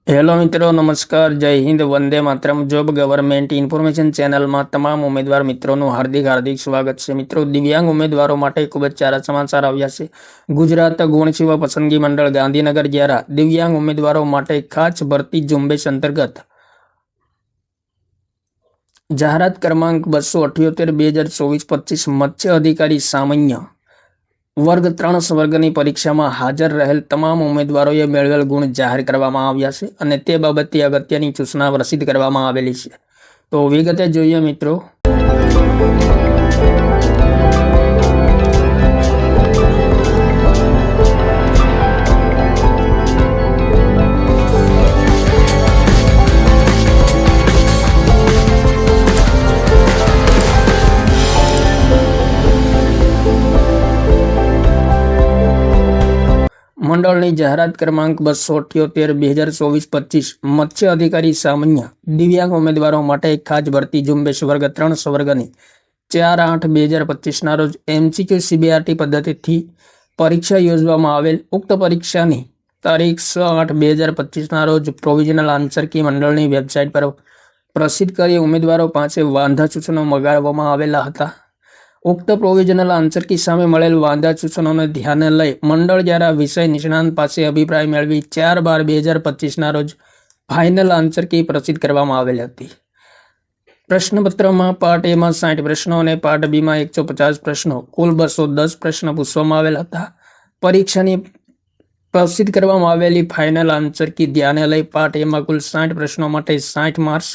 Hello મિત્રો, નમસ્કાર, જય Hind, Vande Mataram. Job government information ચેનલમાં તમામ ઉમેદવાર મિત્રોનું હાર્દિક સ્વાગત છે. મિત્રો, દિવ્યાંગ ઉમેદવારો માટે ખૂબ જ સારા સમાચાર આવ્યા છે. ગુજરાત ગુણ સેવા પસંદગી મંડળ ગાંધીનગર દ્વારા દિવ્યાંગ ઉમેદવારો માટે ખાસ ભરતી ઝુંબેશ અંતર્ગત જાહેરાત ક્રમાંક 278/2024-25 મત્સ્ય અધિકારી સામાન્ય વર્ગ 3 વર્ગની પરીક્ષામાં હાજર રહેલ તમામ ઉમેદવારોએ મેળવેલ ગુણ જાહેર કરવામાં આવ્યા છે અને તે બાબતે અગત્યની સૂચના પ્રસિદ્ધ કરવામાં આવેલી છે. તો વિગતે જોઈએ મિત્રો. મંડળની જાહેરાત ક્રમાંક 278/2024-25 મત્સ્ય અધિકારી સામાન્ય દિવ્યાંગ ઉમેદવારો માટે ખાસ ભરતી ઝુંબેશ વર્ગ 3 સંવર્ગની 4/8/2025ના રોજ MCQ CBRT પદ્ધતિથી પરીક્ષા યોજવામાં આવેલ. ઉક્ત પરીક્ષાની તારીખ 6/8/2025ના રોજ પ્રોવિઝનલ આન્સર કી મંડળની વેબસાઇટ પર પ્રસિદ્ધ કરી ઉમેદવારો પાસે વાંધા સૂચનો મંગાવવામાં આવેલા હતા. ઉક્ત પ્રોવિઝનલ આન્સર કી સામે મળેલ વાંધા સૂચનોને ધ્યાને લઈ મંડળ દ્વારા વિષય નિષ્ણાંત પાસે અભિપ્રાય મેળવી 4/12/2025ના રોજ ફાઇનલ આન્સર કી પ્રસિદ્ધ કરવામાં આવેલ હતી. પ્રશ્નપત્રમાં પાર્ટ એમાં 60 પ્રશ્નો અને પાર્ટ બીમાં 150 પ્રશ્નો, કુલ 210 પ્રશ્નો પૂછવામાં આવેલ હતા. પરીક્ષાની પ્રસિદ્ધ કરવામાં આવેલી ફાઇનલ આન્સર કી ધ્યાને લઈ પાર્ટ એમાં કુલ 60 પ્રશ્નો માટે 60 માર્ક્સ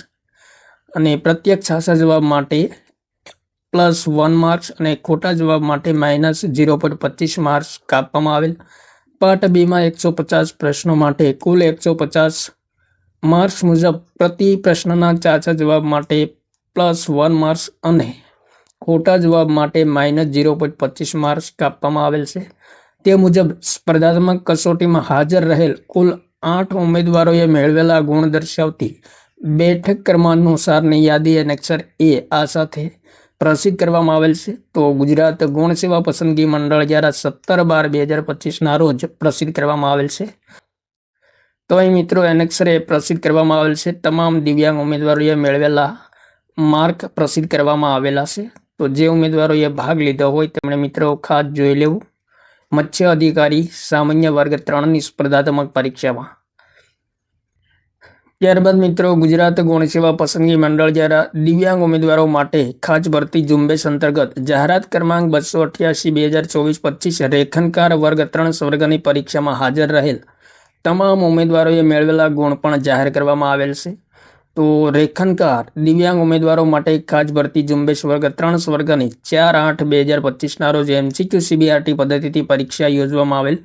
અને પ્રત્યેક સાચા જવાબ માટે +1 માર્ક્સ અને ખોટા જવાબ માટે -0.25 માર્ક્સ કાપવામાં આવેલ. પાર્ટ બીમાં 150 પ્રશ્નો માટે કુલ 150 માર્ક્સ મુજબ પ્રતિ પ્રશ્નના સાચા જવાબ માટે +1 માર્ક્સ અને ખોટા જવાબ માટે -0.25 માર્ક્સ કાપવામાં આવેલ છે. તે મુજબ સ્પર્ધાત્મક કસોટીમાં હાજર રહેલ કુલ 8 ઉમેદવારોએ મેળવેલા ગુણ દર્શાવતી બેઠક ક્રમાનુસારની યાદી એનેક્સર A આ સાથે પ્રસિદ્ધ કરવામાં આવેલ છે. તો ગુજરાત ગુણ સેવા પસંદગી મંડળ દ્વારા 17/12/2025ના રોજ પ્રસિદ્ધ કરવામાં આવેલ છે. તો અહીં મિત્રો એનેક્સર એ પ્રસિદ્ધ કરવામાં આવેલ છે. તમામ દિવ્યાંગ ઉમેદવારોએ મેળવેલા માર્ક પ્રસિદ્ધ કરવામાં આવેલા છે. તો જે ઉમેદવારોએ ભાગ લીધો હોય તેમણે મિત્રો ખાસ જોઈ લેવું મત્સ્ય અધિકારી સામાન્ય વર્ગ 3ની સ્પર્ધાત્મક પરીક્ષામાં. ત્યારબાદ મિત્રો ગુજરાત ગુણ સેવા પસંદગી મંડળ દ્વારા દિવ્યાંગ ઉમેદવારો માટે ખાસ ભરતી ઝુંબેશ અંતર્ગત જાહેરાત ક્રમાંક 288/2024-25 રેખનકાર વર્ગ 3 વર્ગની પરીક્ષામાં હાજર રહેલ તમામ ઉમેદવારોએ મેળવેલા ગુણ પણ જાહેર કરવામાં આવેલ છે. તો રેખનકાર દિવ્યાંગ ઉમેદવારો માટે ખાસ ભરતી ઝુંબેશ વર્ગ 3 વર્ગની 4/8/2025ના રોજ MCQ CBRT પદ્ધતિથી પરીક્ષા યોજવામાં આવેલ.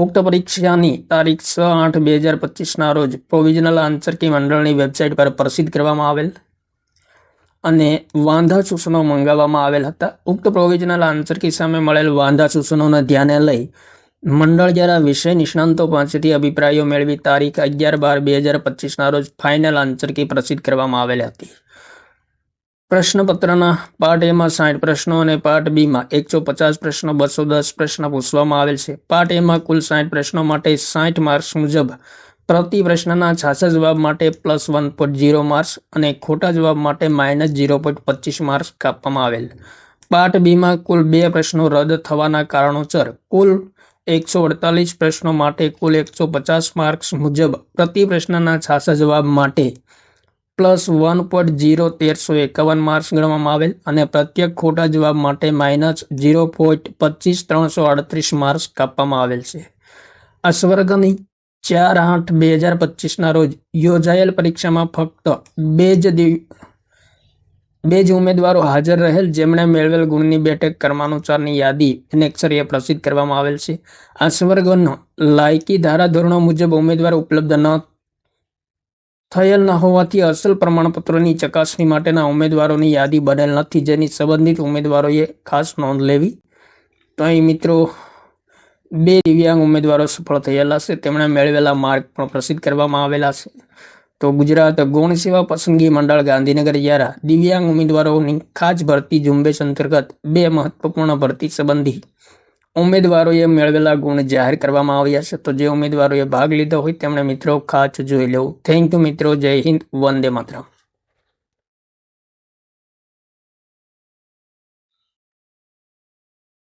ઉક્ત પરીક્ષાની તારીખ 6/8/2025ના રોજ પ્રોવિઝનલ આન્સર કી મંડળની વેબસાઇટ પર પ્રસિદ્ધ કરવામાં આવેલ અને વાંધા સૂચનો મંગાવવામાં આવેલ હતા. ઉક્ત પ્રોવિઝનલ આન્સર કી સામે મળેલ વાંધા સૂચનોને ધ્યાને લઈ મંડળ દ્વારા વિષય નિષ્ણાંતો પાસેથી અભિપ્રાયો મેળવી તારીખ 11/12/2025ના રોજ ફાઇનલ આન્સર કી પ્રસિદ્ધ કરવામાં આવેલ હતી. પ્રશ્નપત્રના પાર્ટ એમાં 60 પ્રશ્નો અને પાર્ટ બીમાં 150 પ્રશ્નો 210 પ્રશ્ન પૂછવામાં આવેલ છે. પાર્ટ એમાં કુલ 60 પ્રશ્નો માટે 60 માર્ક્સ મુજબ પ્રતિ પ્રશ્નના સાચા જવાબ માટે +1.0 માર્ક્સ અને ખોટા જવાબ માટે -0.25 માર્ક્સ કાપવામાં આવેલ. પાર્ટ બીમાં કુલ 2 પ્રશ્નો રદ થવાના કારણોસર કુલ 148 પ્રશ્નો માટે કુલ 150 માર્ક્સ મુજબ પ્રતિ પ્રશ્નના સાચા જવાબ માટે +1.01351 માર્ક્સ ગણવામાં આવેલ અને પ્રત્યેક ખોટા જવાબ માટે -0.25338 માર્ક્સ કાપવામાં આવેલ છે. આ સ્વર્ગની 4/8/2025ના રોજ યોજાયેલ પરીક્ષામાં ફક્ત બે જ ઉમેદવારો હાજર રહેલ જેમણે મેળવેલ ગુણની બેઠક ક્રમાનુસારની યાદી એનેક્સર એ પ્રસિદ્ધ કરવામાં આવેલ છે. આ સ્વર્ગનો લાયકી ધારાધોરણો મુજબ ઉમેદવાર ઉપલબ્ધ ન થયેલ ન હોવાથી અસલ પ્રમાણપત્રોની ચકાસણી માટેના ઉમેદવારોની યાદી બનેલ નથી, જેની સંબંધિત ઉમેદવારોએ ખાસ નોંધ લેવી. તો અહીં મિત્રો 2 દિવ્યાંગ ઉમેદવારો સફળ થયેલા છે, તેમણે મેળવેલા માર્ક પણ પ્રસિદ્ધ કરવામાં આવેલા છે. તો ગુજરાત ગૌણ સેવા પસંદગી મંડળ ગાંધીનગર દ્વારા દિવ્યાંગ ઉમેદવારોની ખાસ ભરતી ઝુંબેશ અંતર્ગત 2 મહત્વપૂર્ણ ભરતી સંબંધી ઉમેદવારોએ મેળવેલા ગુણ જાહેર કરવામાં આવ્યા છે. તો જે ઉમેદવારોએ ભાગ લીધો હોય તેમણે મિત્રો ખાસ જોઈ લેવું. થેન્ક યુ મિત્રો. જય હિન્દ. વંદે માતરમ.